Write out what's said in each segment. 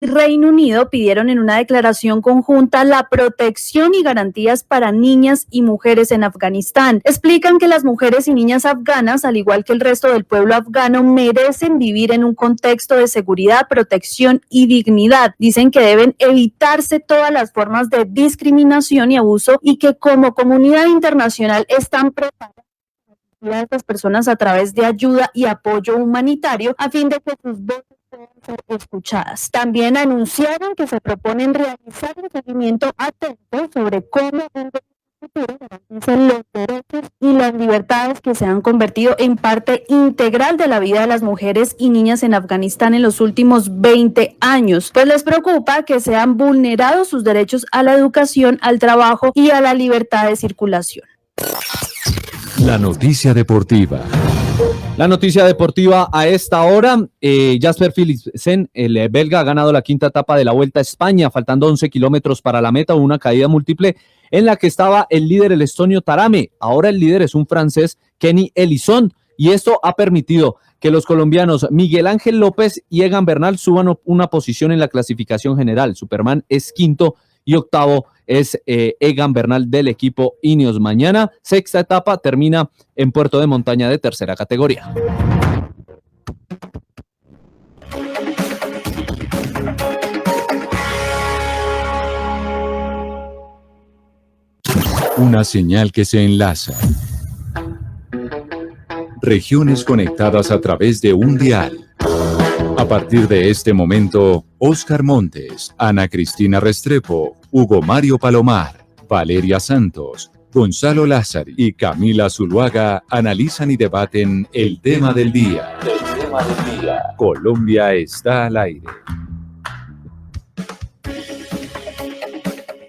Reino Unido pidieron en una declaración conjunta la protección y garantías para niñas y mujeres en Afganistán. Explican que las mujeres y niñas afganas, al igual que el resto del pueblo afgano, merecen vivir en un contexto de seguridad, protección y dignidad. Dicen que deben evitarse todas las formas de discriminación y abuso y que como comunidad internacional están preparados a estas personas a través de ayuda y apoyo humanitario a fin de que sus voces puedan ser escuchadas. También anunciaron que se proponen realizar un seguimiento atento sobre cómo en el futuro garantizan los derechos y las libertades que se han convertido en parte integral de la vida de las mujeres y niñas en Afganistán en los últimos 20 años, pues les preocupa que sean vulnerados sus derechos a la educación, al trabajo y a la libertad de circulación. La noticia deportiva. La noticia deportiva a esta hora, Jasper Philipsen, el belga, ha ganado la quinta etapa de la Vuelta a España, faltando 11 kilómetros para la meta, una caída múltiple en la que estaba el líder, el estonio Tarame. Ahora el líder es un francés, Kenny Elissonde, y esto ha permitido que los colombianos Miguel Ángel López y Egan Bernal suban una posición en la clasificación general. Superman es quinto y octavo es Egan Bernal del equipo Ineos. Mañana, sexta etapa, termina en Puerto de Montaña de tercera categoría. Una señal que se enlaza. Regiones conectadas a través de un dial. A partir de este momento, Óscar Montes, Ana Cristina Restrepo, Hugo Mario Palomar, Valeria Santos, Gonzalo Lázari y Camila Zuluaga analizan y debaten el tema del día. Colombia está al aire.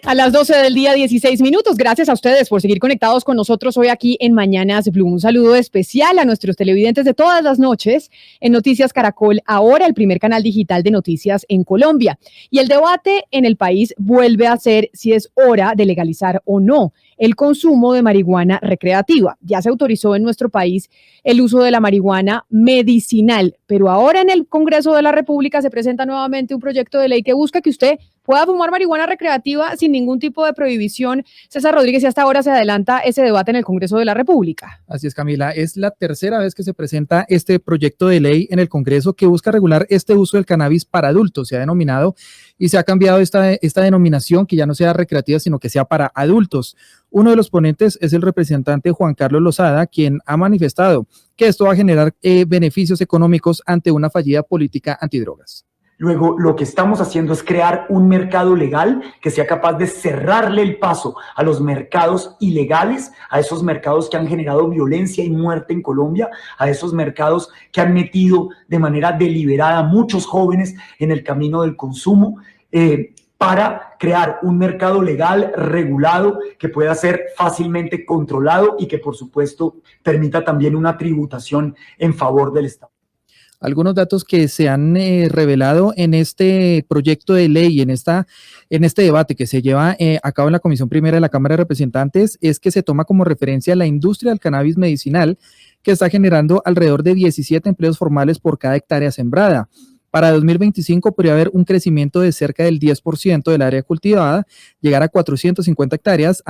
A las 12 del día, 16 minutos. Gracias a ustedes por seguir conectados con nosotros hoy aquí en Mañanas Blue. Un saludo especial a nuestros televidentes de todas las noches en Noticias Caracol, ahora el primer canal digital de noticias en Colombia. Y el debate en el país vuelve a ser si es hora de legalizar o no el consumo de marihuana recreativa. Ya se autorizó en nuestro país el uso de la marihuana medicinal, pero ahora en el Congreso de la República se presenta nuevamente un proyecto de ley que busca que usted pueda fumar marihuana recreativa sin ningún tipo de prohibición. César Rodríguez, y hasta ahora se adelanta ese debate en el Congreso de la República. Así es, Camila, es la tercera vez que se presenta este proyecto de ley en el Congreso que busca regular este uso del cannabis para adultos, se ha denominado, y se ha cambiado esta denominación, que ya no sea recreativa, sino que sea para adultos. Uno de los ponentes es el representante Juan Carlos Lozada, quien ha manifestado que esto va a generar beneficios económicos ante una fallida política antidrogas. Luego, lo que estamos haciendo es crear un mercado legal que sea capaz de cerrarle el paso a los mercados ilegales, a esos mercados que han generado violencia y muerte en Colombia, a esos mercados que han metido de manera deliberada a muchos jóvenes en el camino del consumo, para crear un mercado legal regulado que pueda ser fácilmente controlado y que, por supuesto, permita también una tributación en favor del Estado. Algunos datos que se han revelado en este proyecto de ley, en este debate que se lleva a cabo en la Comisión Primera de la Cámara de Representantes, es que se toma como referencia la industria del cannabis medicinal, que está generando alrededor de 17 empleos formales por cada hectárea sembrada. Para 2025 podría haber un crecimiento de cerca del 10% del área cultivada, llegar a 450 hectáreas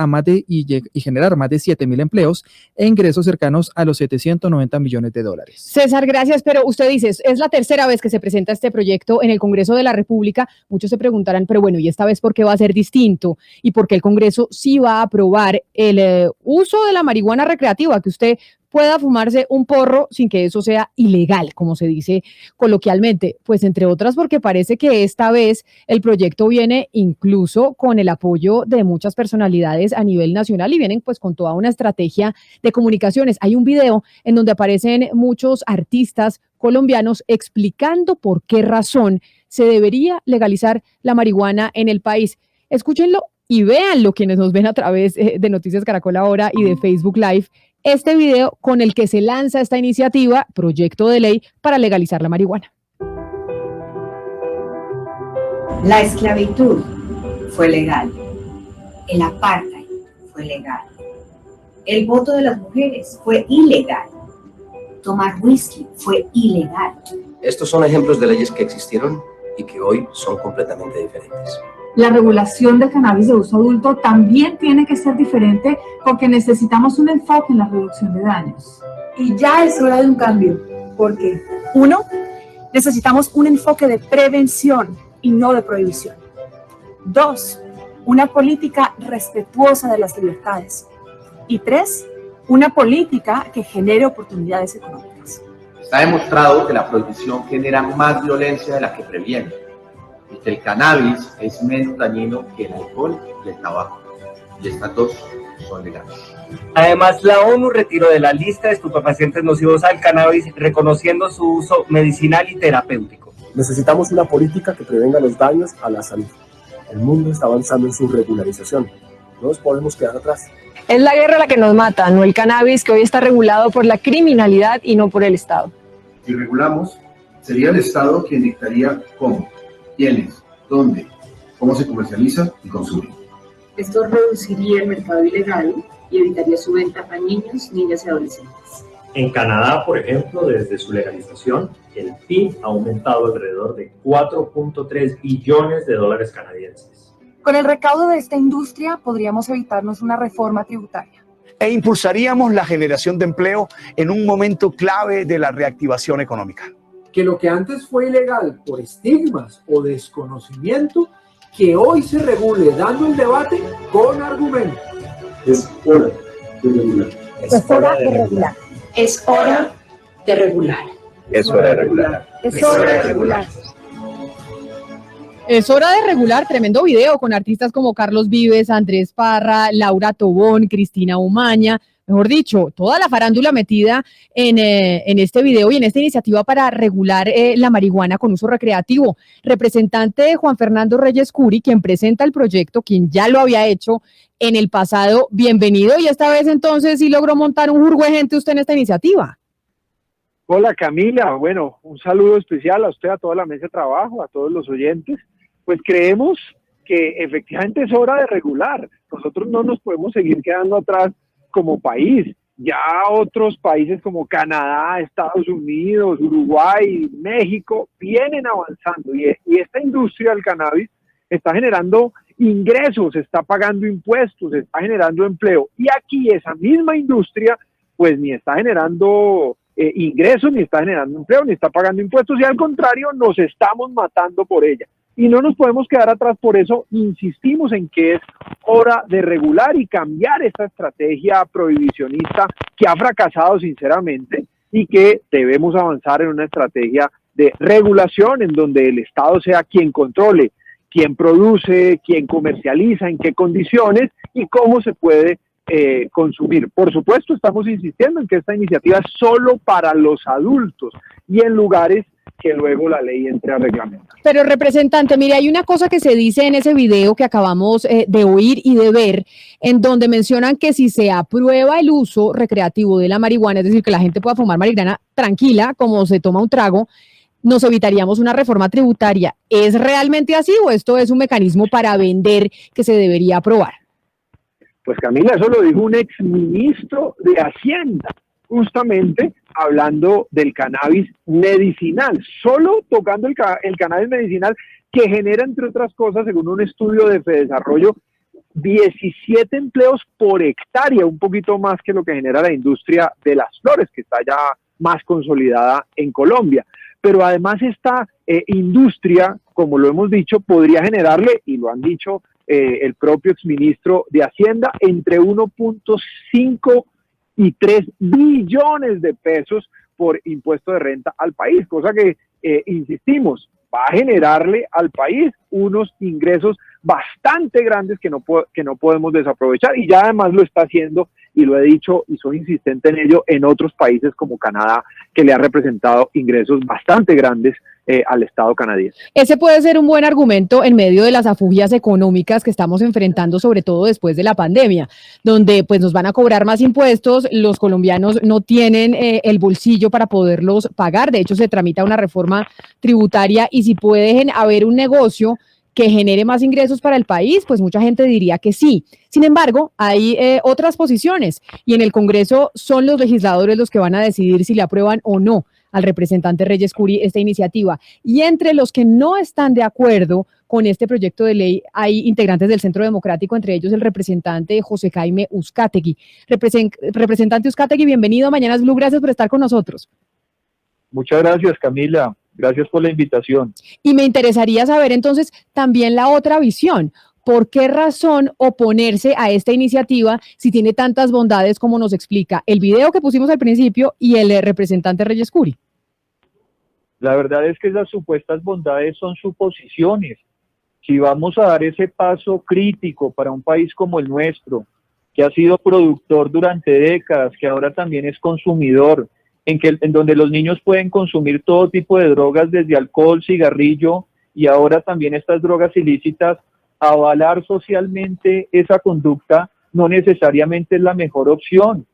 y generar más de 7,000 empleos e ingresos cercanos a los 790 millones de dólares. César, gracias, pero usted dice, es la tercera vez que se presenta este proyecto en el Congreso de la República. Muchos se preguntarán, pero bueno, ¿y esta vez por qué va a ser distinto? ¿Y por qué el Congreso sí va a aprobar el uso de la marihuana recreativa, que usted pueda fumarse un porro sin que eso sea ilegal, como se dice coloquialmente? Pues entre otras porque parece que esta vez el proyecto viene incluso con el apoyo de muchas personalidades a nivel nacional y vienen pues con toda una estrategia de comunicaciones. Hay un video en donde aparecen muchos artistas colombianos explicando por qué razón se debería legalizar la marihuana en el país. Escúchenlo y véanlo quienes nos ven a través de Noticias Caracol Ahora y de Facebook Live, este video con el que se lanza esta iniciativa, proyecto de ley para legalizar la marihuana. La esclavitud fue legal, el apartheid fue legal, el voto de las mujeres fue ilegal, tomar whisky fue ilegal. Estos son ejemplos de leyes que existieron y que hoy son completamente diferentes. La regulación del cannabis de uso adulto también tiene que ser diferente porque necesitamos un enfoque en la reducción de daños. Y ya es hora de un cambio. ¿Por qué? 1. Necesitamos un enfoque de prevención y no de prohibición. 2. Una política respetuosa de las libertades. Y 3. Una política que genere oportunidades económicas. Está demostrado que la prohibición genera más violencia de la que previene y que el cannabis es menos dañino que el alcohol y el tabaco. Y estas dos son legales. Además, la ONU retiró de la lista de estupefacientes nocivos al cannabis, reconociendo su uso medicinal y terapéutico. Necesitamos una política que prevenga los daños a la salud. El mundo está avanzando en su regularización. No nos podemos quedar atrás. Es la guerra la que nos mata, no el cannabis, que hoy está regulado por la criminalidad y no por el Estado. Si regulamos, sería el Estado quien dictaría cómo, quiénes, dónde, cómo se comercializa y consume. Esto reduciría el mercado ilegal y evitaría su venta a niños, niñas y adolescentes. En Canadá, por ejemplo, desde su legalización, el PIB ha aumentado alrededor de 4.3 billones de dólares canadienses. Con el recaudo de esta industria podríamos evitarnos una reforma tributaria. E impulsaríamos la generación de empleo en un momento clave de la reactivación económica. Que lo que antes fue ilegal por estigmas o desconocimiento, que hoy se regule dando el debate con argumentos. Es hora de regular. Es hora de regular. Es hora de regular. Es hora de regular. Es hora de regular. Es hora de regular, tremendo video con artistas como Carlos Vives, Andrés Parra, Laura Tobón, Cristina Umaña, mejor dicho, toda la farándula metida en este video y en esta iniciativa para regular la marihuana con uso recreativo. Representante Juan Fernando Reyes Curi, quien presenta el proyecto, quien ya lo había hecho en el pasado, bienvenido, y esta vez entonces sí logró montar un jurgo de gente usted en esta iniciativa. Hola Camila, bueno, un saludo especial a usted, a toda la mesa de trabajo, a todos los oyentes. Pues creemos que efectivamente es hora de regular. Nosotros no nos podemos seguir quedando atrás como país. Ya otros países como Canadá, Estados Unidos, Uruguay, México vienen avanzando y esta industria del cannabis está generando ingresos, está pagando impuestos, está generando empleo. Y aquí esa misma industria pues ni está generando ingresos, ni está generando empleo, ni está pagando impuestos y al contrario nos estamos matando por ella. Y no nos podemos quedar atrás, por eso insistimos en que es hora de regular y cambiar esta estrategia prohibicionista que ha fracasado sinceramente y que debemos avanzar en una estrategia de regulación en donde el Estado sea quien controle, quién produce, quién comercializa, en qué condiciones y cómo se puede consumir. Por supuesto, estamos insistiendo en que esta iniciativa es solo para los adultos y en lugares que luego la ley entre a reglamentar. Pero representante, mire, hay una cosa que se dice en ese video que acabamos de oír y de ver, en donde mencionan que si se aprueba el uso recreativo de la marihuana, es decir, que la gente pueda fumar marihuana tranquila, como se toma un trago, nos evitaríamos una reforma tributaria. ¿Es realmente así o esto es un mecanismo para vender que se debería aprobar? Pues Camila, eso lo dijo un exministro de Hacienda, justamente hablando del cannabis medicinal, solo tocando el cannabis medicinal que genera, entre otras cosas, según un estudio de Fedesarrollo, 17 empleos por hectárea, un poquito más que lo que genera la industria de las flores, que está ya más consolidada en Colombia. Pero además esta industria, como lo hemos dicho, podría generarle, y lo han dicho el propio exministro de Hacienda, entre 1.5 y 3 billones de pesos por impuesto de renta al país, cosa que, insistimos, va a generarle al país unos ingresos bastante grandes que no podemos desaprovechar y ya además lo está haciendo, y lo he dicho y soy insistente en ello, en otros países como Canadá, que le ha representado ingresos bastante grandes al Estado canadiense. Ese puede ser un buen argumento en medio de las afugias económicas que estamos enfrentando, sobre todo después de la pandemia, donde pues nos van a cobrar más impuestos, los colombianos no tienen el bolsillo para poderlos pagar, de hecho se tramita una reforma tributaria y si puede haber un negocio que genere más ingresos para el país, pues mucha gente diría que sí. Sin embargo, hay otras posiciones y en el Congreso son los legisladores los que van a decidir si le aprueban o no al representante Reyes Curi esta iniciativa. Y entre los que no están de acuerdo con este proyecto de ley hay integrantes del Centro Democrático, entre ellos el representante José Jaime Uzcategui. Representante Uzcategui, bienvenido a Mañanas Blue, gracias por estar con nosotros. Muchas gracias, Camila. Gracias por la invitación. Y me interesaría saber entonces también la otra visión. ¿Por qué razón oponerse a esta iniciativa si tiene tantas bondades como nos explica el video que pusimos al principio y el representante Reyes Curi? La verdad es que esas supuestas bondades son suposiciones. Si vamos a dar ese paso crítico para un país como el nuestro, que ha sido productor durante décadas, que ahora también es consumidor, en donde los niños pueden consumir todo tipo de drogas, desde alcohol, cigarrillo y ahora también estas drogas ilícitas, avalar socialmente esa conducta no necesariamente es la mejor opción.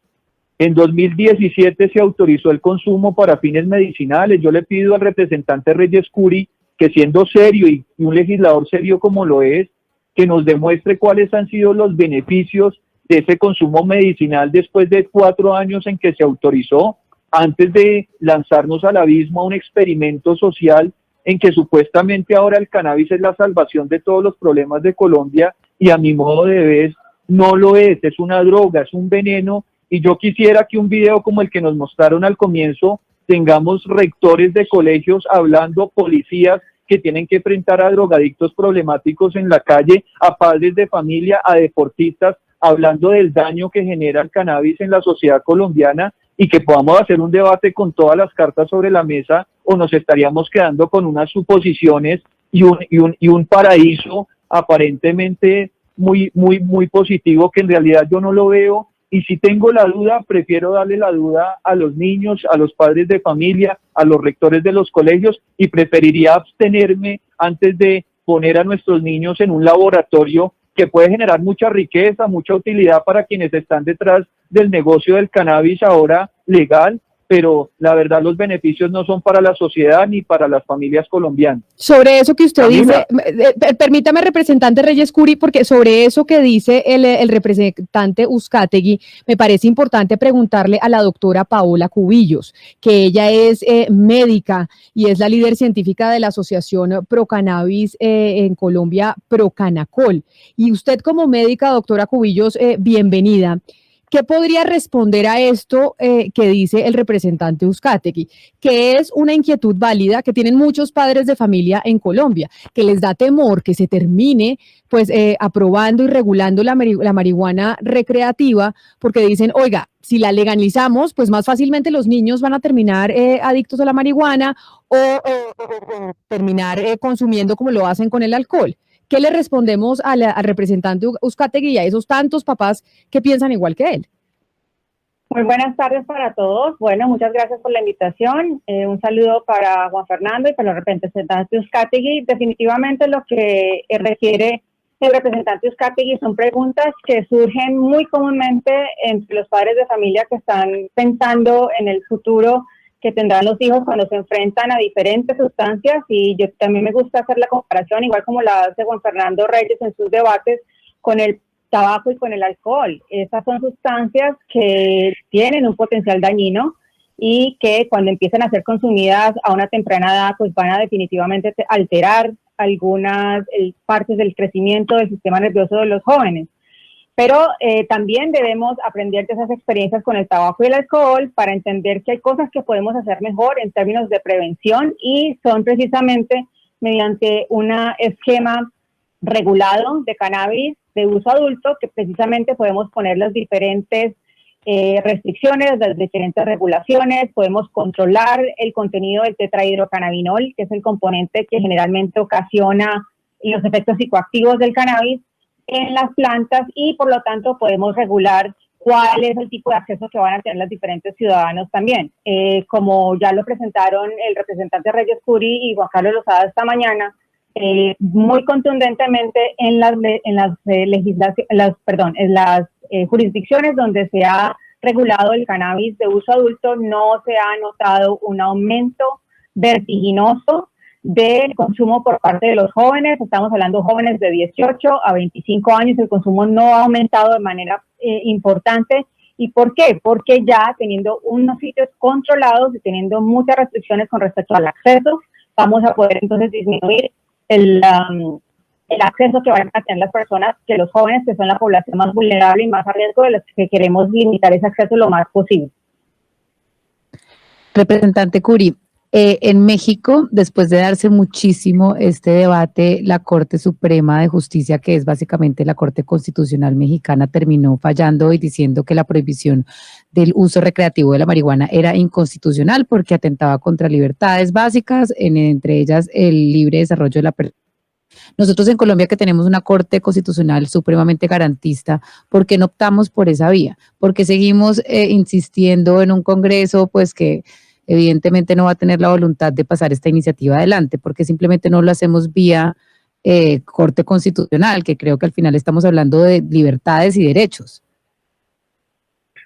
En 2017 se autorizó el consumo para fines medicinales. Yo le pido al representante Reyes Curi que, siendo serio y un legislador serio como lo es, que nos demuestre cuáles han sido los beneficios de ese consumo medicinal después de 4 años en que se autorizó, antes de lanzarnos al abismo a un experimento social en que supuestamente ahora el cannabis es la salvación de todos los problemas de Colombia, y a mi modo de ver no lo es una droga, es un veneno. Y yo quisiera que un video como el que nos mostraron al comienzo, tengamos rectores de colegios hablando, policías que tienen que enfrentar a drogadictos problemáticos en la calle, a padres de familia, a deportistas, hablando del daño que genera el cannabis en la sociedad colombiana, y que podamos hacer un debate con todas las cartas sobre la mesa, o nos estaríamos quedando con unas suposiciones y un paraíso aparentemente muy positivo, que en realidad yo no lo veo. Y si tengo la duda, prefiero darle la duda a los niños, a los padres de familia, a los rectores de los colegios, y preferiría abstenerme antes de poner a nuestros niños en un laboratorio que puede generar mucha riqueza, mucha utilidad para quienes están detrás del negocio del cannabis ahora legal, pero la verdad los beneficios no son para la sociedad ni para las familias colombianas. Sobre eso que usted Camila, dice, permítame, representante Reyes Curi, porque sobre eso que dice el representante Uzcategui, me parece importante preguntarle a la doctora Paola Cubillos, que ella es médica y es la líder científica de la Asociación Pro Cannabis en Colombia, Procanacol. Y usted como médica, doctora Cubillos, bienvenida. ¿Qué podría responder a esto que dice el representante Uzcategui? Que es una inquietud válida que tienen muchos padres de familia en Colombia, que les da temor que se termine pues aprobando y regulando la marihuana recreativa, porque dicen, oiga, si la legalizamos, pues más fácilmente los niños van a terminar adictos a la marihuana o terminar consumiendo como lo hacen con el alcohol. ¿Qué le respondemos al representante Uzcategui y a esos tantos papás que piensan igual que él? Muy buenas tardes para todos. Bueno, muchas gracias por la invitación. Un saludo para Juan Fernando y para el representante Uzcategui. Definitivamente lo que requiere el representante Uzcategui son preguntas que surgen muy comúnmente entre los padres de familia que están pensando en el futuro que tendrán los hijos cuando se enfrentan a diferentes sustancias, y yo también me gusta hacer la comparación, igual como la hace Juan Fernando Reyes en sus debates, con el tabaco y con el alcohol. Estas son sustancias que tienen un potencial dañino y que cuando empiezan a ser consumidas a una temprana edad, pues van a definitivamente alterar algunas partes del crecimiento del sistema nervioso de los jóvenes. Pero también debemos aprender de esas experiencias con el tabaco y el alcohol para entender que hay cosas que podemos hacer mejor en términos de prevención, y son precisamente mediante un esquema regulado de cannabis de uso adulto que precisamente podemos poner las diferentes restricciones, las diferentes regulaciones, podemos controlar el contenido del tetrahidrocannabinol, que es el componente que generalmente ocasiona los efectos psicoactivos del cannabis en las plantas, y por lo tanto podemos regular cuál es el tipo de acceso que van a tener los diferentes ciudadanos también. Como ya lo presentaron el representante Reyes Curi y Juan Carlos Lozada esta mañana, muy contundentemente en las jurisdicciones donde se ha regulado el cannabis de uso adulto, no se ha notado un aumento vertiginoso del consumo por parte de los jóvenes. Estamos hablando de jóvenes de 18 a 25 años, el consumo no ha aumentado de manera importante, ¿Y por qué? Porque ya teniendo unos sitios controlados y teniendo muchas restricciones con respecto al acceso, vamos a poder entonces disminuir el acceso que van a tener las personas, que los jóvenes, que son la población más vulnerable y más a riesgo, de los que queremos limitar ese acceso lo más posible. Representante Curi, en México, después de darse muchísimo este debate, la Corte Suprema de Justicia, que es básicamente la Corte Constitucional Mexicana, terminó fallando y diciendo que la prohibición del uso recreativo de la marihuana era inconstitucional porque atentaba contra libertades básicas, entre ellas el libre desarrollo de la persona. Nosotros en Colombia, que tenemos una Corte Constitucional supremamente garantista, ¿por qué no optamos por esa vía? Porque seguimos insistiendo en un Congreso pues que evidentemente no va a tener la voluntad de pasar esta iniciativa adelante, porque simplemente no lo hacemos vía Corte Constitucional, que creo que al final estamos hablando de libertades y derechos.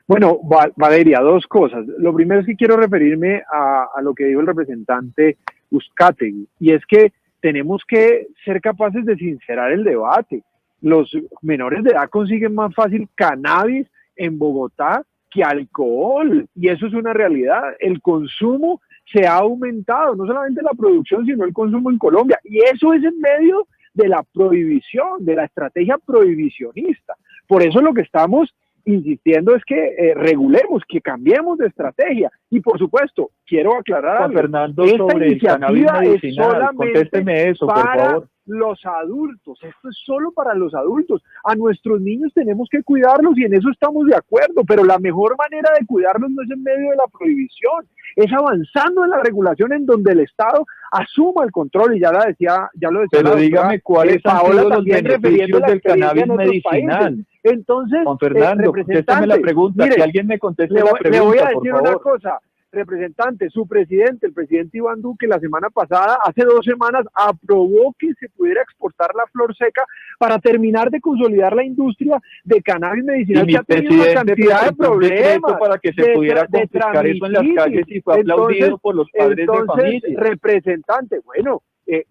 Bueno, Valeria, dos cosas. Lo primero es que quiero referirme a lo que dijo el representante Uzcategui, y es que tenemos que ser capaces de sincerar el debate. Los menores de edad consiguen más fácil cannabis en Bogotá que alcohol, y eso es una realidad. El consumo se ha aumentado, no solamente la producción, sino el consumo en Colombia, y eso es en medio de la prohibición, de la estrategia prohibicionista. Por eso lo que estamos insistiendo es que regulemos, que cambiemos de estrategia. Y por supuesto, quiero aclarar Juan algo. Fernando, Esta sobre el cannabis iniciativa es medicinal, solamente contésteme eso, por para favor. los adultos. Esto es solo para los adultos. A nuestros niños tenemos que cuidarlos y en eso estamos de acuerdo, pero la mejor manera de cuidarlos no es en medio de la prohibición, es avanzando en la regulación en donde el Estado asuma el control, y ya lo decía Pero la dígame doctora, cuáles han Paola, sido los también refiriendo beneficios la del experiencia cannabis en otros medicinal. países. Entonces, Juan Fernando, contésteme la pregunta, mire, que alguien me conteste le la voy a pregunta, por decir una favor. cosa, representante, su presidente, el presidente Iván Duque, la semana pasada, hace 2 semanas, aprobó que se pudiera exportar la flor seca para terminar de consolidar la industria de cannabis medicinal, Y mi que ha tenido una presidente cantidad de presentó un decreto problemas para que se pudiera confiscar eso en las calles y fue aplaudido por los padres de familia. Representante, bueno,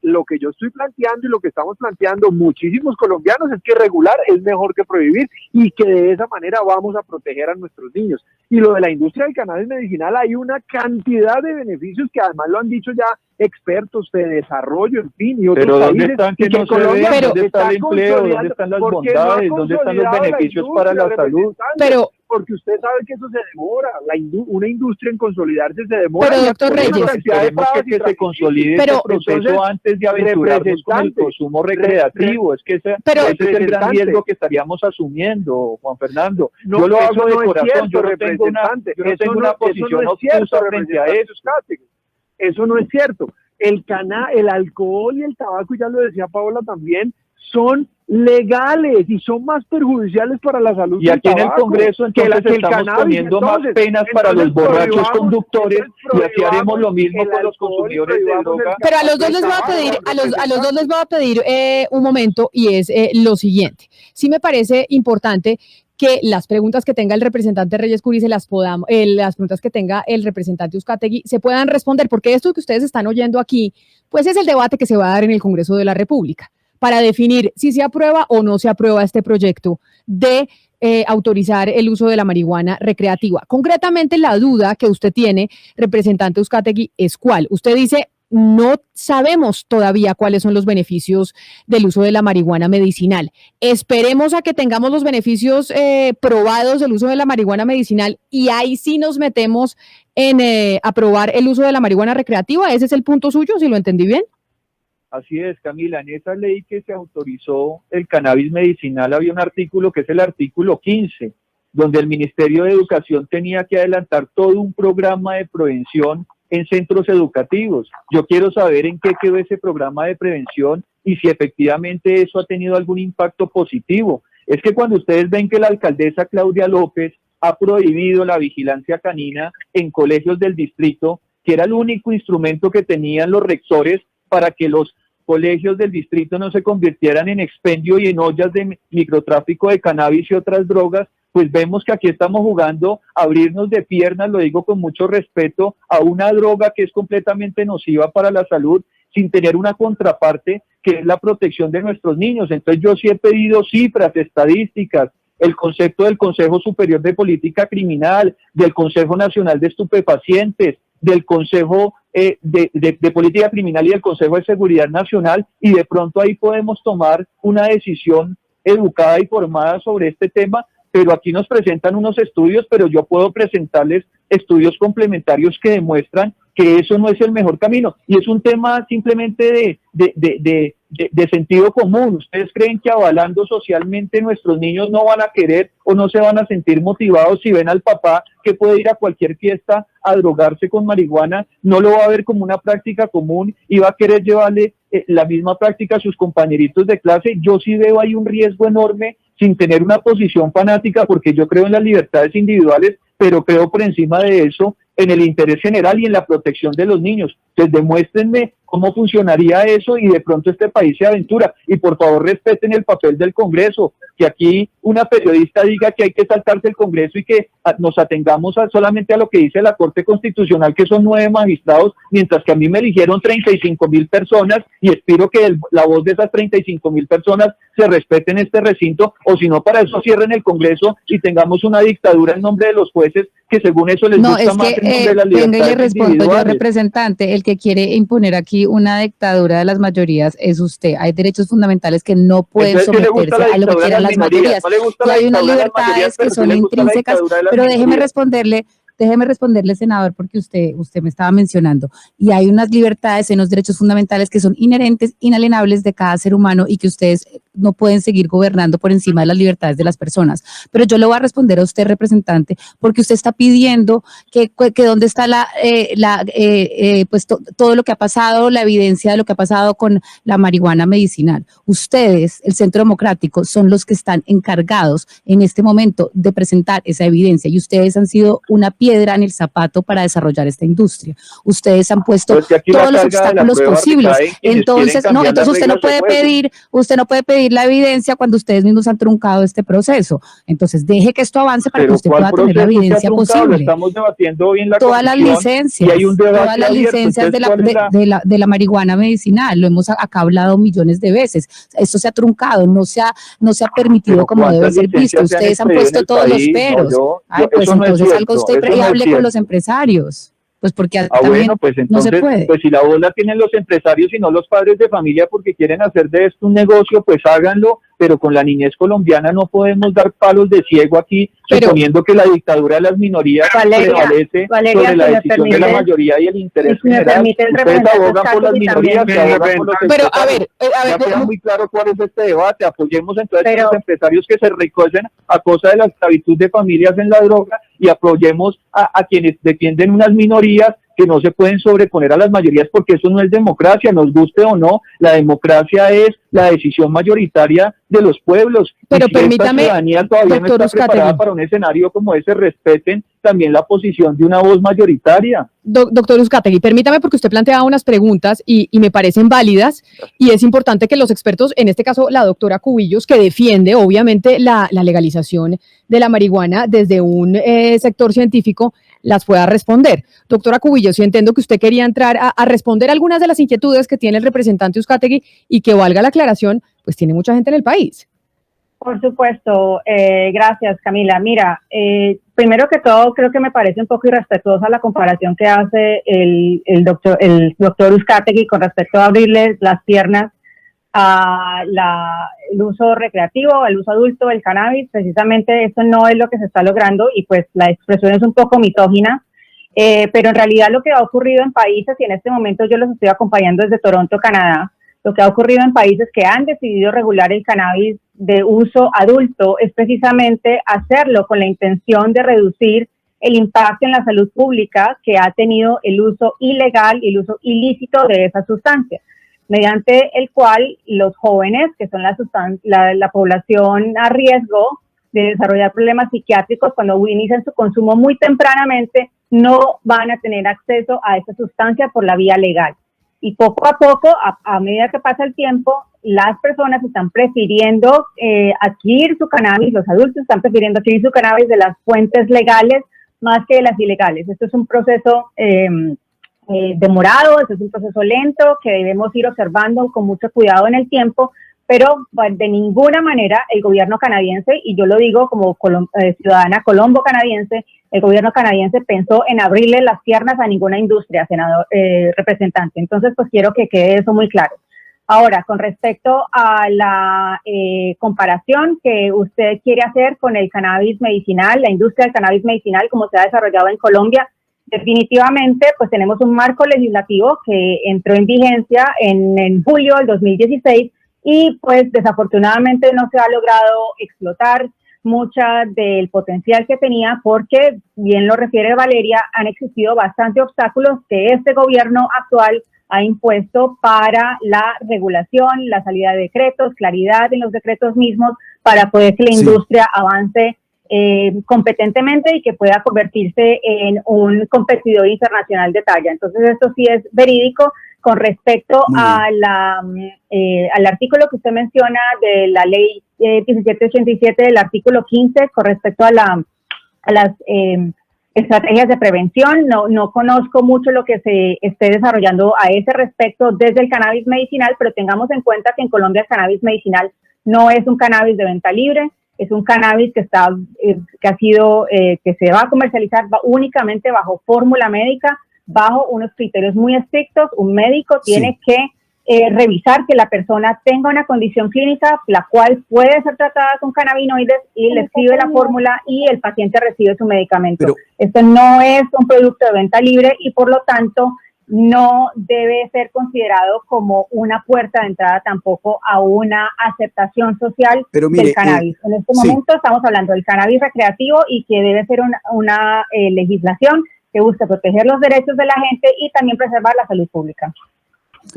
lo que yo estoy planteando y lo que estamos planteando muchísimos colombianos es que regular es mejor que prohibir, y que de esa manera vamos a proteger a nuestros niños. Y lo de la industria del cannabis medicinal, hay una cantidad de beneficios que además lo han dicho ya expertos de desarrollo, en fin, y otros Pero ¿dónde países. están que y no se Colombia ven? ¿Dónde está el empleo? ¿Dónde consolidando, están las porque no ha bondades? ¿Dónde están los consolidado la beneficios para la industria, salud? representante, porque usted sabe que eso se demora, una industria en consolidarse se demora. Pero, y doctor hay una Reyes, cantidad de Esperemos trabas y que se consolide Pero- este proceso entonces, antes de aventurarnos con el consumo recreativo. Es que ese es el gran representante, riesgo que estaríamos asumiendo, Juan Fernando. No, yo lo eso hago de no es corazón, cierto, yo no tengo una eso no posición es cierto, obtusa frente a representante eso. Uzcategui. Eso no es cierto. El alcohol y el tabaco, ya lo decía Paola también, son legales y son más perjudiciales para la salud. Y aquí del en el tabaco Congreso que entonces que el estamos cannabis. poniendo más penas para los borrachos conductores, y así haremos lo mismo con los consumidores de droga. Pero a los dos les voy a pedir, a los dos les voy a pedir un momento, y es lo siguiente. Sí me parece importante que las preguntas que tenga el representante Reyes Curi las preguntas que tenga el representante Uzcategui se puedan responder, porque esto que ustedes están oyendo aquí, pues es el debate que se va a dar en el Congreso de la República para definir si se aprueba o no se aprueba este proyecto de autorizar el uso de la marihuana recreativa. Concretamente, la duda que usted tiene, representante Uzcategui, es ¿cuál? Usted dice, no sabemos todavía cuáles son los beneficios del uso de la marihuana medicinal. Esperemos a que tengamos los beneficios probados del uso de la marihuana medicinal, y ahí sí nos metemos en aprobar el uso de la marihuana recreativa. ¿Ese es el punto suyo, si lo entendí bien? Así es, Camila, en esa ley que se autorizó el cannabis medicinal había un artículo que es el artículo 15, donde el Ministerio de Educación tenía que adelantar todo un programa de prevención en centros educativos. Yo quiero saber en qué quedó ese programa de prevención y si efectivamente eso ha tenido algún impacto positivo. Es que cuando ustedes ven que la alcaldesa Claudia López ha prohibido la vigilancia canina en colegios del distrito, que era el único instrumento que tenían los rectores para que los colegios del distrito no se convirtieran en expendio y en ollas de microtráfico de cannabis y otras drogas, pues vemos que aquí estamos jugando a abrirnos de piernas, lo digo con mucho respeto, a una droga que es completamente nociva para la salud, sin tener una contraparte que es la protección de nuestros niños. Entonces yo sí he pedido cifras, estadísticas, el concepto del Consejo Superior de Política Criminal, del Consejo Nacional de Estupefacientes, del Consejo de Política Criminal y del Consejo de Seguridad Nacional, y de pronto ahí podemos tomar una decisión educada y formada sobre este tema. Pero aquí nos presentan unos estudios, pero yo puedo presentarles estudios complementarios que demuestran que eso no es el mejor camino, y es un tema simplemente de sentido común. ¿Ustedes creen que avalando socialmente nuestros niños no van a querer o no se van a sentir motivados si ven al papá que puede ir a cualquier fiesta a drogarse con marihuana? No lo va a ver como una práctica común y va a querer llevarle la misma práctica a sus compañeritos de clase. Yo sí veo ahí un riesgo enorme, sin tener una posición fanática, porque yo creo en las libertades individuales, pero creo por encima de eso en el interés general y en la protección de los niños. Entonces demuéstrenme cómo funcionaría eso y de pronto este país se aventura. Y por favor respeten el papel del Congreso, que aquí una periodista diga que hay que saltarse el Congreso y que nos atengamos solamente a lo que dice la Corte Constitucional, que son 9 magistrados, mientras que a mí me eligieron 35,000 personas, y espero que la voz de esas 35,000 personas se respete en este recinto, o si no, para eso cierren el Congreso y tengamos una dictadura en nombre de los jueces, que según eso les gusta más en nombre de las libertades venga y le respondo yo, individuales. representante, el que quiere imponer aquí una dictadura de las mayorías es usted. Hay derechos fundamentales que no pueden Entonces, ¿qué le gusta someterse la a lo que dictadura de quieran las las mayorías. No le gusta Y la hay unas dictadura de las mayorías, libertades que pero sí son le gusta la intrínsecas, dictadura de las pero déjeme minorías. responderle, senador, porque usted me estaba mencionando, y hay unas libertades, unos derechos fundamentales que son inherentes, inalienables de cada ser humano, y que ustedes no pueden seguir gobernando por encima de las libertades de las personas. Pero yo le voy a responder a usted, representante, porque usted está pidiendo que dónde está todo lo que ha pasado, la evidencia de lo que ha pasado con la marihuana medicinal. Ustedes, el Centro Democrático, son los que están encargados en este momento de presentar esa evidencia, y ustedes han sido una piedra en el zapato para desarrollar esta industria. Ustedes han puesto todos los obstáculos posibles. Entonces usted no puede pedir la evidencia cuando ustedes mismos han truncado este proceso. Entonces deje que esto avance para que usted pueda tener la evidencia posible. Estamos debatiendo hoy en la todas las licencias, todas las licencias de la marihuana medicinal, lo hemos acá hablado millones de veces. Esto se ha truncado, no se ha permitido como debe ser visto. Ustedes han puesto todos los peros. Pues entonces salga usted y hable con los empresarios. Pues porque también pues entonces, no se puede. Pues si la voz la tienen los empresarios y no los padres de familia porque quieren hacer de esto un negocio, pues háganlo, pero con la niñez colombiana no podemos dar palos de ciego aquí, suponiendo que la dictadura de las minorías prevalece sobre la decisión de la mayoría y el interés general. Ustedes abogan por las minorías, que abogan por los empresarios. Pero a ver, ya queda muy claro cuál es este debate. Apoyemos entonces a los empresarios que se recogen a costa de la esclavitud de familias en la droga, y apoyemos a quienes defienden unas minorías que no se pueden sobreponer a las mayorías, porque eso no es democracia, nos guste o no. La democracia es la decisión mayoritaria de los pueblos. Pero si permítame, esta ciudadanía todavía no está preparada para un escenario como ese, respeten también la posición de una voz mayoritaria. Doctor Uzcategui, permítame, porque usted planteaba unas preguntas y me parecen válidas, y es importante que los expertos, en este caso la doctora Cubillos, que defiende obviamente la legalización de la marihuana desde un sector científico, las pueda responder. Doctora Cubillos, yo entiendo que usted quería entrar a responder algunas de las inquietudes que tiene el representante Uzcategui, y que valga la aclaración, pues tiene mucha gente en el país. Por supuesto, gracias Camila. Mira, primero que todo creo que me parece un poco irrespetuosa la comparación que hace el doctor Uzcategui con respecto a abrirle las piernas a el uso recreativo, el uso adulto del cannabis. Precisamente eso no es lo que se está logrando, y pues la expresión es un poco mitógina, pero en realidad lo que ha ocurrido en países, y en este momento yo los estoy acompañando desde Toronto, Canadá, lo que ha ocurrido en países que han decidido regular el cannabis de uso adulto es precisamente hacerlo con la intención de reducir el impacto en la salud pública que ha tenido el uso ilegal y el uso ilícito de esa sustancia, mediante el cual los jóvenes, que son la población a riesgo de desarrollar problemas psiquiátricos, cuando inician su consumo muy tempranamente, no van a tener acceso a esa sustancia por la vía legal. Y poco a poco, a medida que pasa el tiempo, las personas están prefiriendo adquirir su cannabis, los adultos están prefiriendo adquirir su cannabis de las fuentes legales más que de las ilegales. Esto es un proceso demorado, esto es un proceso lento que debemos ir observando con mucho cuidado en el tiempo, pero pues, de ninguna manera el gobierno canadiense, y yo lo digo como ciudadana colombo-canadiense, el gobierno canadiense pensó en abrirle las piernas a ninguna industria, senador, representante. Entonces, pues quiero que quede eso muy claro. Ahora, con respecto a la comparación que usted quiere hacer con el cannabis medicinal, la industria del cannabis medicinal, como se ha desarrollado en Colombia, definitivamente, pues tenemos un marco legislativo que entró en vigencia en julio del 2016 y pues desafortunadamente no se ha logrado explotar mucha del potencial que tenía porque, bien lo refiere Valeria, han existido bastantes obstáculos que este gobierno actual ha impuesto para la regulación, la salida de decretos, claridad en los decretos mismos para poder que la industria avance competentemente y que pueda convertirse en un competidor internacional de talla. Entonces esto sí es verídico. Con respecto al artículo que usted menciona de la ley 1787, del artículo 15, con respecto a las estrategias de prevención, no conozco mucho lo que se esté desarrollando a ese respecto desde el cannabis medicinal, pero tengamos en cuenta que en Colombia el cannabis medicinal no es un cannabis de venta libre, es un cannabis que se va a comercializar únicamente bajo fórmula médica, bajo unos criterios muy estrictos. Un médico tiene que revisar que la persona tenga una condición clínica, la cual puede ser tratada con cannabinoides, y le escribe la fórmula y el paciente recibe su medicamento. Esto no es un producto de venta libre y por lo tanto no debe ser considerado como una puerta de entrada tampoco a una aceptación social del cannabis. En este momento estamos hablando del cannabis recreativo y que debe ser una legislación que busca proteger los derechos de la gente y también preservar la salud pública.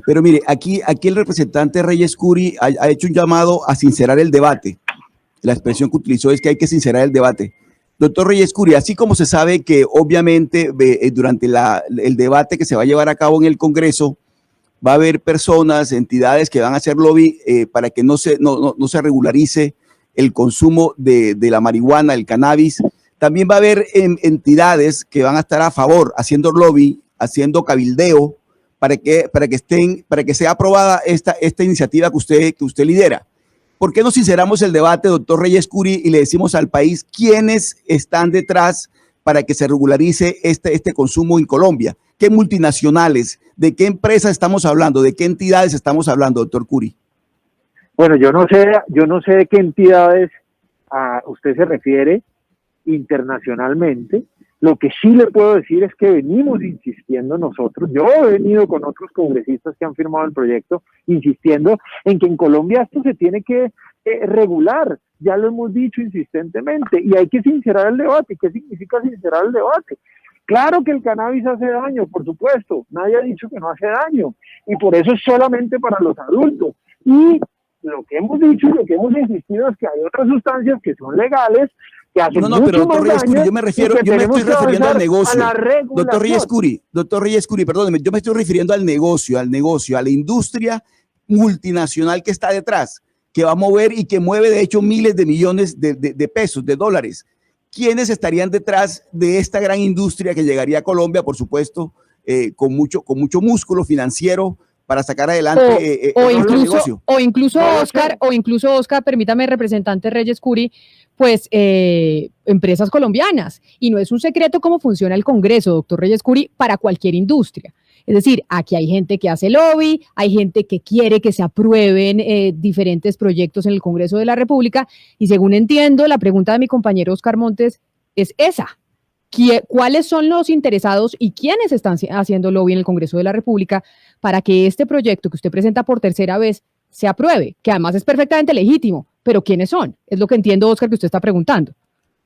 Pero mire, aquí el representante Reyes Curi ha hecho un llamado a sincerar el debate. La expresión que utilizó es que hay que sincerar el debate. Doctor Reyes Curi, así como se sabe que obviamente durante el debate que se va a llevar a cabo en el Congreso, va a haber personas, entidades que van a hacer lobby para que no se regularice el consumo de la marihuana, el cannabis. También va a haber entidades que van a estar a favor, haciendo lobby, haciendo cabildeo, para que sea aprobada esta iniciativa que usted lidera. ¿Por qué no sinceramos el debate, doctor Reyes Curi, y le decimos al país quiénes están detrás para que se regularice este consumo en Colombia? ¿Qué multinacionales? ¿De qué empresas estamos hablando? ¿De qué entidades estamos hablando, doctor Curi? Bueno, yo no sé de qué entidades usted se refiere internacionalmente. Lo que sí le puedo decir es que venimos insistiendo nosotros, yo he venido con otros congresistas que han firmado el proyecto, insistiendo en que en Colombia esto se tiene que regular, ya lo hemos dicho insistentemente, y hay que sincerar el debate. ¿Qué significa sincerar el debate? Claro que el cannabis hace daño, por supuesto, nadie ha dicho que no hace daño, y por eso es solamente para los adultos, y lo que hemos dicho y lo que hemos insistido es que hay otras sustancias que son legales, que hacen mucho pero doctor Reyes Curi, yo me estoy refiriendo al negocio. Doctor Reyes Curi, perdóneme, yo me estoy refiriendo al negocio, a la industria multinacional que está detrás, que va a mover y que mueve de hecho miles de millones de pesos, de dólares. ¿Quiénes estarían detrás de esta gran industria que llegaría a Colombia, por supuesto, con mucho músculo financiero para sacar adelante el negocio? O incluso Oscar, permítame, representante Reyes Curi, pues empresas colombianas. Y no es un secreto cómo funciona el Congreso, doctor Reyes Curi, para cualquier industria. Es decir, aquí hay gente que hace lobby, hay gente que quiere que se aprueben diferentes proyectos en el Congreso de la República, y según entiendo, la pregunta de mi compañero Oscar Montes es esa. ¿Cuáles son los interesados y quiénes están haciendo lobby en el Congreso de la República para que este proyecto que usted presenta por tercera vez se apruebe? Que además es perfectamente legítimo, pero ¿quiénes son? Es lo que entiendo, Oscar, que usted está preguntando.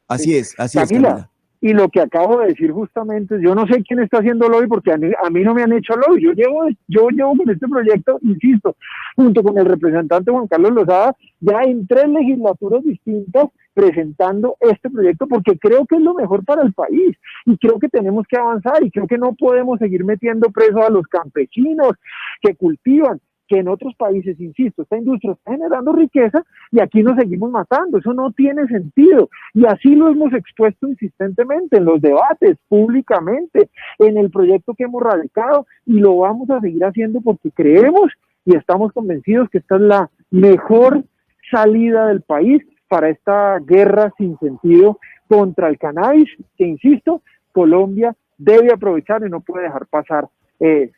Así es, Camila. Y lo que acabo de decir justamente, yo no sé quién está haciendo lobby porque a mí no me han hecho lobby. Yo llevo con este proyecto, insisto, junto con el representante Juan Carlos Lozada, ya en 3 legislaturas distintas presentando este proyecto porque creo que es lo mejor para el país y creo que tenemos que avanzar y creo que no podemos seguir metiendo presos a los campesinos que cultivan, que en otros países, insisto, esta industria está generando riqueza y aquí nos seguimos matando. Eso no tiene sentido y así lo hemos expuesto insistentemente en los debates, públicamente, en el proyecto que hemos radicado, y lo vamos a seguir haciendo porque creemos y estamos convencidos que esta es mejor salida del país para esta guerra sin sentido contra el cannabis, que insisto, Colombia debe aprovechar y no puede dejar pasar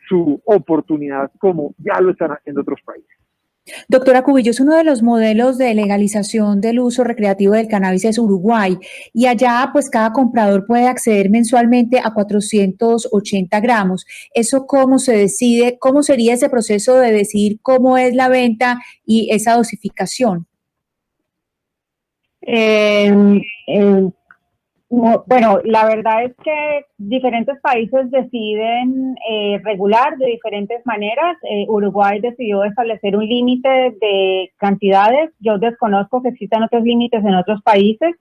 su oportunidad como ya lo están haciendo otros países. Doctora Cubillos, uno de los modelos de legalización del uso recreativo del cannabis es Uruguay, y allá pues cada comprador puede acceder mensualmente a 480 gramos. ¿Eso cómo se decide? ¿Cómo sería ese proceso de decidir cómo es la venta y esa dosificación? Bueno, la verdad es que diferentes países deciden regular de diferentes maneras. Uruguay decidió establecer un límite de cantidades. Yo desconozco que existan otros límites en otros países.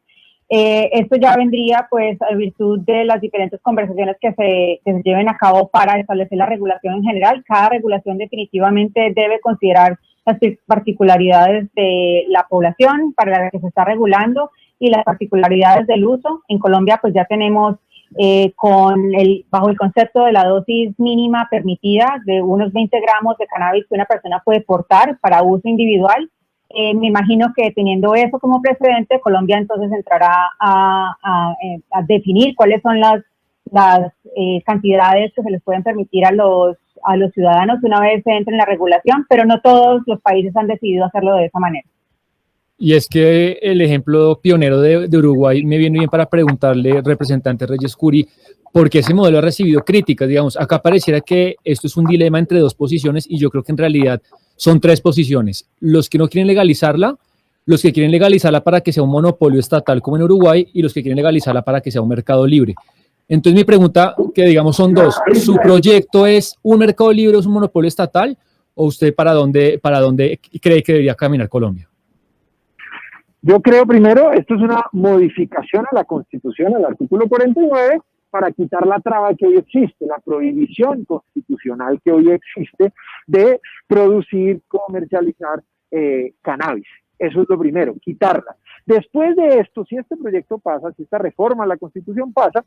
Esto ya vendría pues a virtud de las diferentes conversaciones que se lleven a cabo para establecer la regulación en general. Cada regulación definitivamente debe considerar las particularidades de la población para la que se está regulando y las particularidades del uso. En Colombia pues ya tenemos bajo el concepto de la dosis mínima permitida de unos 20 gramos de cannabis que una persona puede portar para uso individual. Me imagino que teniendo eso como precedente, Colombia entonces entrará a definir cuáles son las cantidades que se les pueden permitir a los ciudadanos una vez se entre en la regulación, pero no todos los países han decidido hacerlo de esa manera. Y es que el ejemplo pionero de Uruguay me viene bien para preguntarle, representante Reyes Curi, ¿por qué ese modelo ha recibido críticas? Digamos, acá pareciera que esto es un dilema entre dos posiciones y yo creo que en realidad son tres posiciones. Los que no quieren legalizarla, los que quieren legalizarla para que sea un monopolio estatal como en Uruguay y los que quieren legalizarla para que sea un mercado libre. Entonces mi pregunta, que digamos son dos, ¿su proyecto es un mercado libre o es un monopolio estatal? ¿O usted para dónde cree que debería caminar Colombia? Yo creo primero, esto es una modificación a la Constitución, al artículo 49, para quitar la traba que hoy existe, la prohibición constitucional que hoy existe de producir, comercializar cannabis. Eso es lo primero, quitarla. Después de esto, si este proyecto pasa, si esta reforma a la Constitución pasa,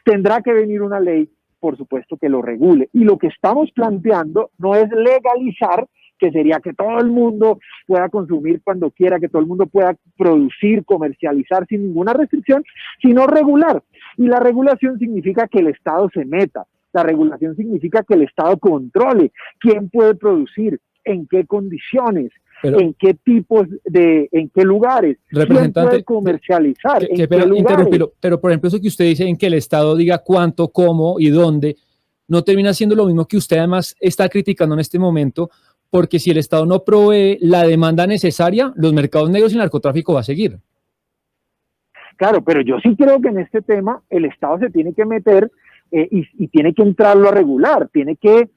tendrá que venir una ley, por supuesto, que lo regule. Y lo que estamos planteando no es legalizar, que sería que todo el mundo pueda consumir cuando quiera, que todo el mundo pueda producir, comercializar sin ninguna restricción, sino regular. Y la regulación significa que el Estado se meta, la regulación significa que el Estado controle quién puede producir, en qué condiciones, en qué tipos en qué lugares, quién puede comercializar, en qué lugares. Pero por ejemplo eso que usted dice en que el Estado diga cuánto, cómo y dónde, no termina siendo lo mismo que usted además está criticando en este momento, porque si el Estado no provee la demanda necesaria, los mercados negros y el narcotráfico va a seguir. Claro, pero yo sí creo que en este tema el Estado se tiene que meter y tiene que entrarlo a regular, tiene que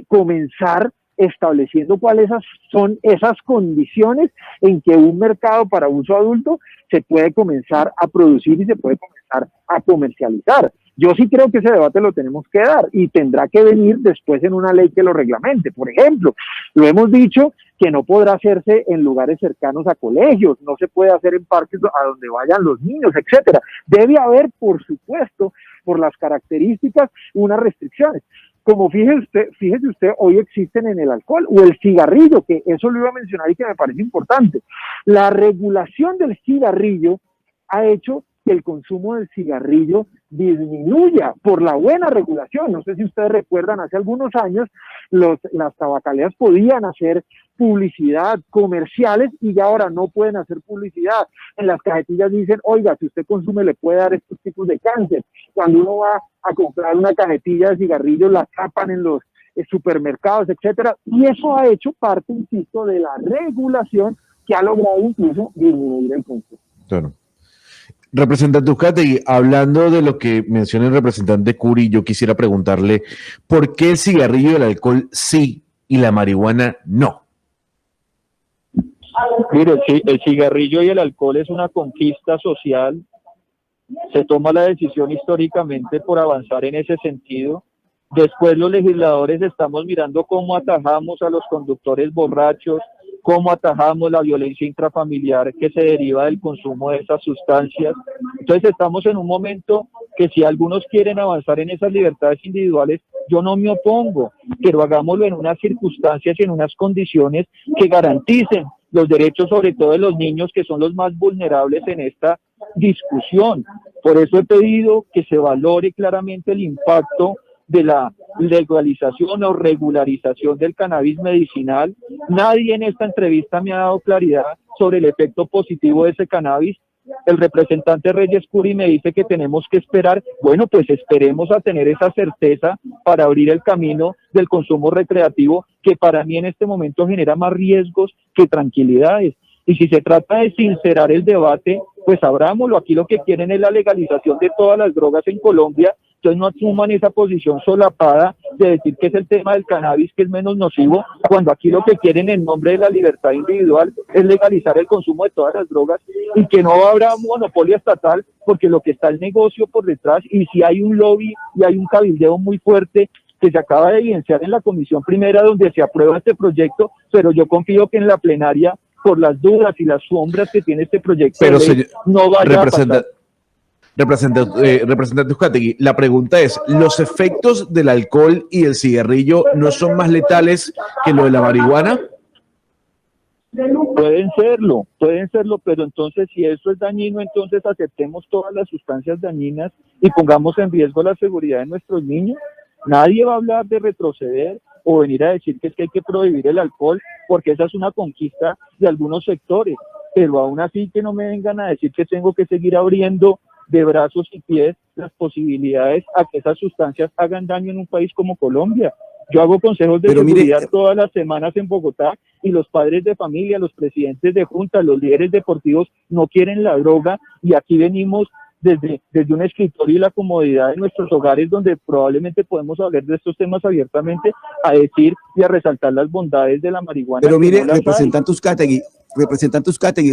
comenzar estableciendo cuáles son esas condiciones en que un mercado para uso adulto se puede comenzar a producir y se puede comenzar a comercializar. Yo sí creo que ese debate lo tenemos que dar y tendrá que venir después en una ley que lo reglamente. Por ejemplo, lo hemos dicho que no podrá hacerse en lugares cercanos a colegios, no se puede hacer en parques a donde vayan los niños, etcétera. Debe haber, por supuesto, por las características, unas restricciones. Como fíjese usted, hoy existen en el alcohol o el cigarrillo, que eso lo iba a mencionar y que me parece importante. La regulación del cigarrillo ha hecho que el consumo del cigarrillo disminuya por la buena regulación. No sé si ustedes recuerdan, hace algunos años las tabacaleras podían hacer publicidad, comerciales, y ya ahora no pueden hacer publicidad. En las cajetillas dicen, oiga, si usted consume le puede dar estos tipos de cáncer. Cuando uno va a comprar una cajetilla de cigarrillos, la tapan en los supermercados, etcétera, y eso ha hecho parte, insisto, de la regulación que ha logrado incluso disminuir el consumo. Claro. Representante Uzcategui, hablando de lo que menciona el representante Curi, yo quisiera preguntarle, ¿por qué el cigarrillo y el alcohol sí y la marihuana no? Mire, el cigarrillo y el alcohol es una conquista social. Se toma la decisión históricamente por avanzar en ese sentido. Después los legisladores estamos mirando cómo atajamos a los conductores borrachos, cómo atajamos la violencia intrafamiliar que se deriva del consumo de esas sustancias. Entonces estamos en un momento que si algunos quieren avanzar en esas libertades individuales, yo no me opongo, pero hagámoslo en unas circunstancias y en unas condiciones que garanticen los derechos sobre todo de los niños, que son los más vulnerables en esta discusión. Por eso he pedido que se valore claramente el impacto de la legalización o regularización del cannabis medicinal. Nadie en esta entrevista me ha dado claridad sobre el efecto positivo de ese cannabis. El representante Reyes Curi me dice que tenemos que esperar. Bueno, pues esperemos a tener esa certeza para abrir el camino del consumo recreativo, que para mí en este momento genera más riesgos que tranquilidades. Y si se trata de sincerar el debate, pues abrámoslo. Aquí lo que quieren es la legalización de todas las drogas en Colombia. Entonces no asuman esa posición solapada de decir que es el tema del cannabis que es menos nocivo, cuando aquí lo que quieren en nombre de la libertad individual es legalizar el consumo de todas las drogas, y que no habrá monopolio estatal, porque lo que está el negocio por detrás, y si hay un lobby y hay un cabildeo muy fuerte que se acaba de evidenciar en la comisión primera donde se aprueba este proyecto, pero yo confío que en la plenaria, por las dudas y las sombras que tiene este proyecto, pero no vaya a pasar. Representante Uzcategui, la pregunta es, ¿los efectos del alcohol y el cigarrillo no son más letales que lo de la marihuana? Pueden serlo, pero entonces si eso es dañino, entonces aceptemos todas las sustancias dañinas y pongamos en riesgo la seguridad de nuestros niños. Nadie va a hablar de retroceder o venir a decir que es que hay que prohibir el alcohol, porque esa es una conquista de algunos sectores, pero aún así que no me vengan a decir que tengo que seguir abriendo de brazos y pies las posibilidades a que esas sustancias hagan daño en un país como Colombia. Yo hago consejos de seguridad todas las semanas en Bogotá, y los padres de familia, los presidentes de juntas, los líderes deportivos no quieren la droga, y aquí venimos desde un escritorio y la comodidad de nuestros hogares, donde probablemente podemos hablar de estos temas abiertamente, a decir y a resaltar las bondades de la marihuana. Pero mire, representante Uzcategui,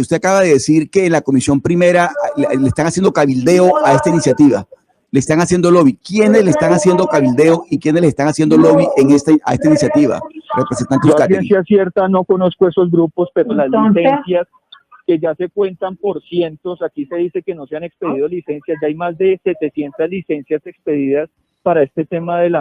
usted acaba de decir que en la comisión primera le están haciendo cabildeo a esta iniciativa, le están haciendo lobby. ¿Quiénes le están haciendo cabildeo y quiénes le están haciendo lobby a esta iniciativa, representante Uzcategui? Yo a ciencia cierta no conozco esos grupos, pero las licencias que ya se cuentan por cientos, aquí se dice que no se han expedido licencias, ya hay más de 700 licencias expedidas para este tema del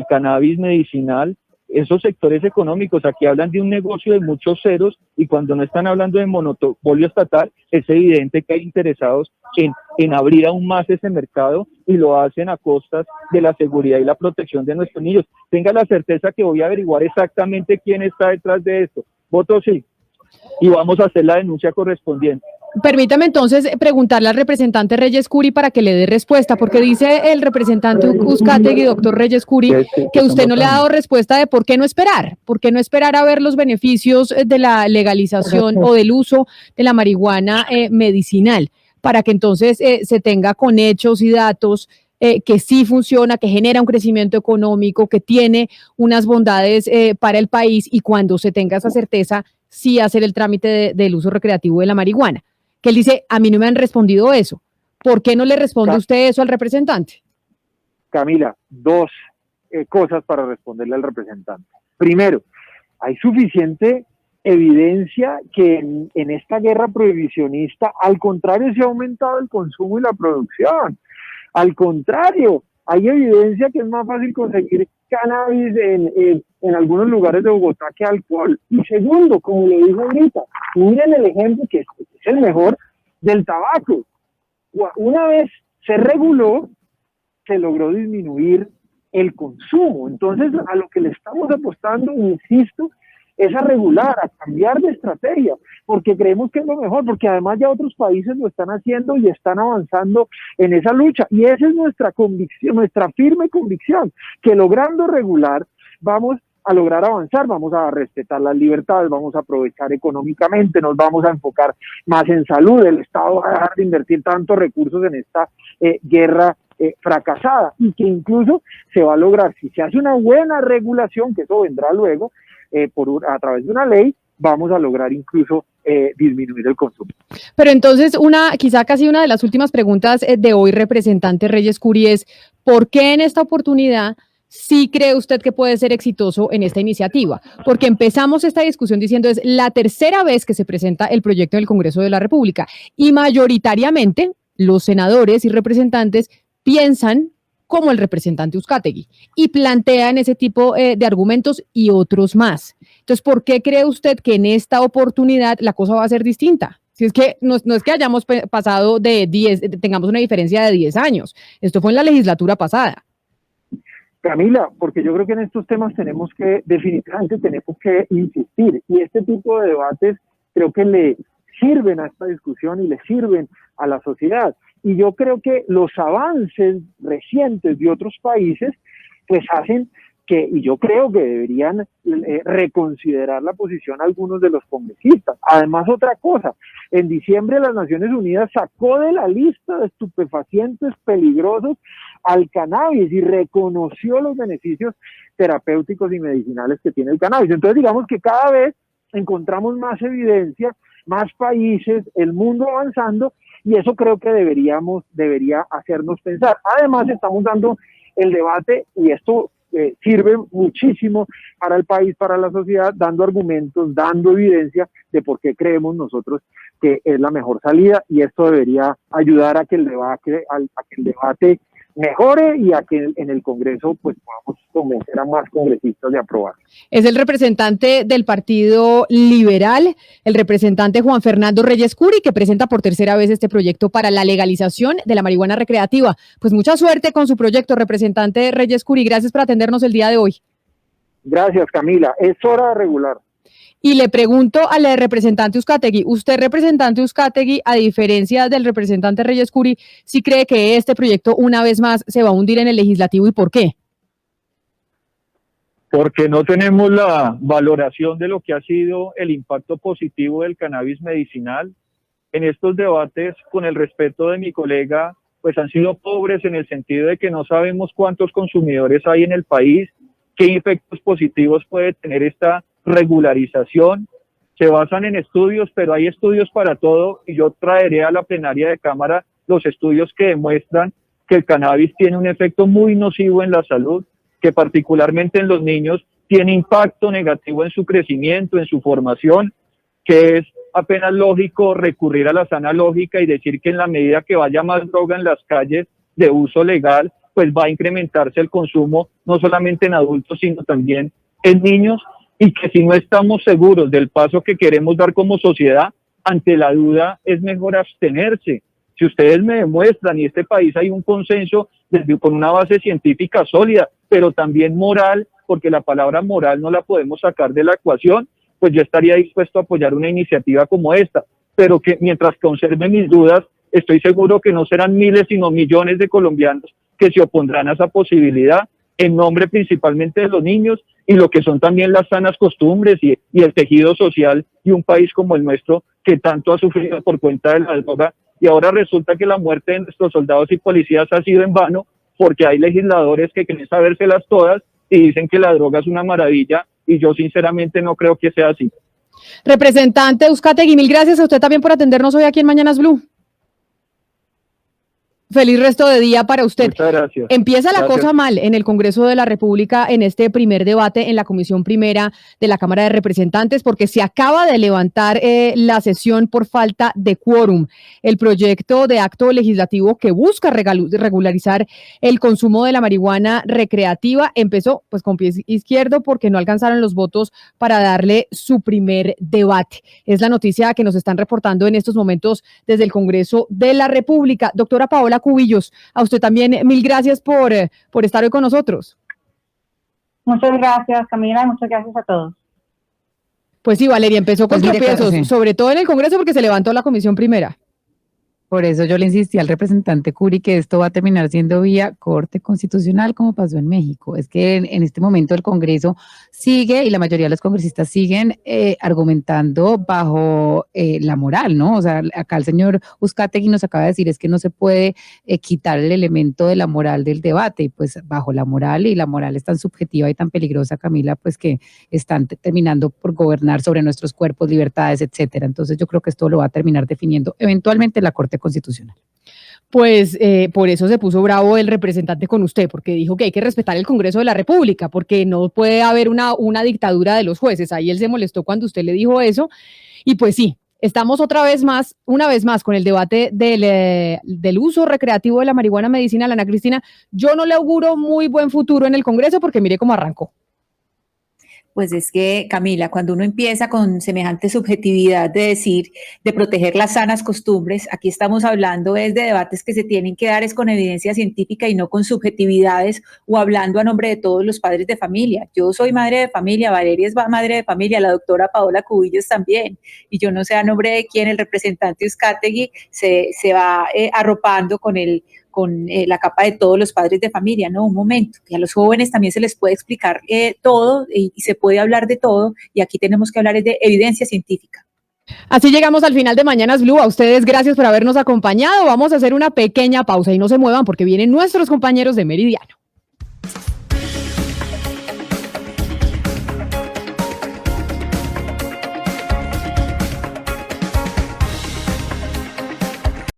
cannabis medicinal. Esos sectores económicos aquí hablan de un negocio de muchos ceros, y cuando no están hablando de monopolio estatal, es evidente que hay interesados en abrir aún más ese mercado, y lo hacen a costas de la seguridad y la protección de nuestros niños. Tenga la certeza que voy a averiguar exactamente quién está detrás de esto. Voto sí, y vamos a hacer la denuncia correspondiente. Permítame entonces preguntarle al representante Reyes Curi para que le dé respuesta, porque dice el representante Uzcategui, doctor Reyes Curi, que usted no le ha dado respuesta de por qué no esperar a ver los beneficios de la legalización o del uso de la marihuana medicinal, para que entonces se tenga con hechos y datos que sí funciona, que genera un crecimiento económico, que tiene unas bondades para el país, y cuando se tenga esa certeza, sí hacer el trámite del uso recreativo de la marihuana. Que él dice, a mí no me han respondido eso. ¿Por qué no le responde usted eso al representante? Camila, dos cosas para responderle al representante. Primero, hay suficiente evidencia que en esta guerra prohibicionista, al contrario, se ha aumentado el consumo y la producción. Al contrario, hay evidencia que es más fácil conseguir cannabis en algunos lugares de Bogotá que alcohol. Y segundo, como le dijo ahorita, miren el ejemplo que es el mejor del tabaco. Una vez se reguló, se logró disminuir el consumo. Entonces, a lo que le estamos apostando, insisto, es a regular, a cambiar de estrategia, porque creemos que es lo mejor, porque además ya otros países lo están haciendo y están avanzando en esa lucha, y esa es nuestra convicción, nuestra firme convicción, que logrando regular vamos a lograr avanzar, vamos a respetar las libertades, vamos a aprovechar económicamente, nos vamos a enfocar más en salud, el Estado va a dejar de invertir tantos recursos en esta guerra fracasada, y que incluso se va a lograr, si se hace una buena regulación, que eso vendrá luego, a través de una ley, vamos a lograr incluso disminuir el consumo. Pero entonces, quizá casi una de las últimas preguntas de hoy, representante Reyes Curi, es ¿por qué en esta oportunidad sí cree usted que puede ser exitoso en esta iniciativa? Porque empezamos esta discusión diciendo es la tercera vez que se presenta el proyecto en el Congreso de la República, y mayoritariamente los senadores y representantes piensan como el representante Uzcategui, y plantean ese tipo de argumentos y otros más. Entonces, ¿por qué cree usted que en esta oportunidad la cosa va a ser distinta? Si es que no es que hayamos pasado tengamos una diferencia de 10 años. Esto fue en la legislatura pasada. Camila, porque yo creo que en estos temas definitivamente tenemos que insistir, y este tipo de debates creo que le sirven a esta discusión y le sirven a la sociedad. Y yo creo que los avances recientes de otros países pues hacen que, y yo creo que deberían reconsiderar la posición algunos de los congresistas. Además, otra cosa, en diciembre las Naciones Unidas sacó de la lista de estupefacientes peligrosos al cannabis y reconoció los beneficios terapéuticos y medicinales que tiene el cannabis. Entonces, digamos que cada vez encontramos más evidencia, más países, el mundo avanzando, y eso creo que debería hacernos pensar. Además, estamos dando el debate, y esto sirve muchísimo para el país, para la sociedad, dando argumentos, dando evidencia de por qué creemos nosotros que es la mejor salida, y esto debería ayudar a que el debate mejore y a que en el Congreso pues podamos convencer a más congresistas de aprobar. Es el representante del Partido Liberal, el representante Juan Fernando Reyes Curi, que presenta por tercera vez este proyecto para la legalización de la marihuana recreativa. Pues mucha suerte con su proyecto, representante Reyes Curi. Gracias por atendernos el día de hoy. Gracias, Camila. Es hora de regular. Y le pregunto al representante Uzcategui, usted, representante Uzcategui, a diferencia del representante Reyes Curi, ¿sí cree que este proyecto una vez más se va a hundir en el legislativo, y por qué? Porque no tenemos la valoración de lo que ha sido el impacto positivo del cannabis medicinal. En estos debates, con el respeto de mi colega, pues han sido pobres en el sentido de que no sabemos cuántos consumidores hay en el país, qué efectos positivos puede tener esta regularización. Se basan en estudios, pero hay estudios para todo, y yo traeré a la plenaria de Cámara los estudios que demuestran que el cannabis tiene un efecto muy nocivo en la salud, que particularmente en los niños tiene impacto negativo en su crecimiento, en su formación, que es apenas lógico recurrir a la sana lógica y decir que en la medida que vaya más droga en las calles de uso legal, pues va a incrementarse el consumo, no solamente en adultos, sino también en niños, y que si no estamos seguros del paso que queremos dar como sociedad, ante la duda es mejor abstenerse. Si ustedes me demuestran, y en este país hay un consenso con una base científica sólida, pero también moral, porque la palabra moral no la podemos sacar de la ecuación, pues yo estaría dispuesto a apoyar una iniciativa como esta, pero que mientras conserve mis dudas, estoy seguro que no serán miles, sino millones de colombianos que se opondrán a esa posibilidad, en nombre principalmente de los niños y lo que son también las sanas costumbres y el tejido social de un país como el nuestro, que tanto ha sufrido por cuenta de la droga. Y ahora resulta que la muerte de nuestros soldados y policías ha sido en vano, porque hay legisladores que quieren sabérselas todas y dicen que la droga es una maravilla, y yo sinceramente no creo que sea así. Representante Uzcategui, mil gracias a usted también por atendernos hoy aquí en Mañanas Blue. Feliz resto de día para usted. Muchas gracias. Empieza la Gracias. cosa mal en el Congreso de la República en este primer debate en la Comisión Primera de la Cámara de Representantes, porque se acaba de levantar la sesión por falta de quórum. El proyecto de acto legislativo que busca regularizar el consumo de la marihuana recreativa empezó pues con pie izquierdo, porque no alcanzaron los votos para darle su primer debate. Es la noticia que nos están reportando en estos momentos desde el Congreso de la República. Doctora Paola Cubillos, a usted también mil gracias por estar hoy con nosotros. Muchas gracias, Camila, y muchas gracias a todos. Pues sí, Valeria, empezó con Pues mire, tropiezos, sí. sobre todo en el Congreso, porque se levantó la Comisión Primera. Por eso yo le insistí al representante Curi que esto va a terminar siendo vía Corte Constitucional, como pasó en México. Es que en este momento el Congreso sigue, y la mayoría de los congresistas siguen argumentando bajo la moral, ¿no? O sea, acá el señor Uzcategui nos acaba de decir es que no se puede quitar el elemento de la moral del debate, y pues bajo la moral, y la moral es tan subjetiva y tan peligrosa, Camila, pues que están terminando por gobernar sobre nuestros cuerpos, libertades, etcétera. Entonces yo creo que esto lo va a terminar definiendo eventualmente la Corte Constitucional. Pues por eso se puso bravo el representante con usted, porque dijo que hay que respetar el Congreso de la República, porque no puede haber una dictadura de los jueces. Ahí él se molestó cuando usted le dijo eso, y pues sí, estamos una vez más con el debate del uso recreativo de la marihuana medicinal. Ana Cristina, yo no le auguro muy buen futuro en el Congreso porque mire cómo arrancó. Pues es que, Camila, cuando uno empieza con semejante subjetividad de decir, de proteger las sanas costumbres, aquí estamos hablando es de debates que se tienen que dar es con evidencia científica y no con subjetividades o hablando a nombre de todos los padres de familia. Yo soy madre de familia, Valeria es madre de familia, la doctora Paola Cubillos también, y yo no sé a nombre de quién el representante Uzcategui se va arropando con la capa de todos los padres de familia. No, un momento, que a los jóvenes también se les puede explicar todo y se puede hablar de todo, y aquí tenemos que hablar de evidencia científica. Así llegamos al final de Mañanas Blue. A ustedes gracias por habernos acompañado. Vamos a hacer una pequeña pausa y no se muevan porque vienen nuestros compañeros de Meridiano.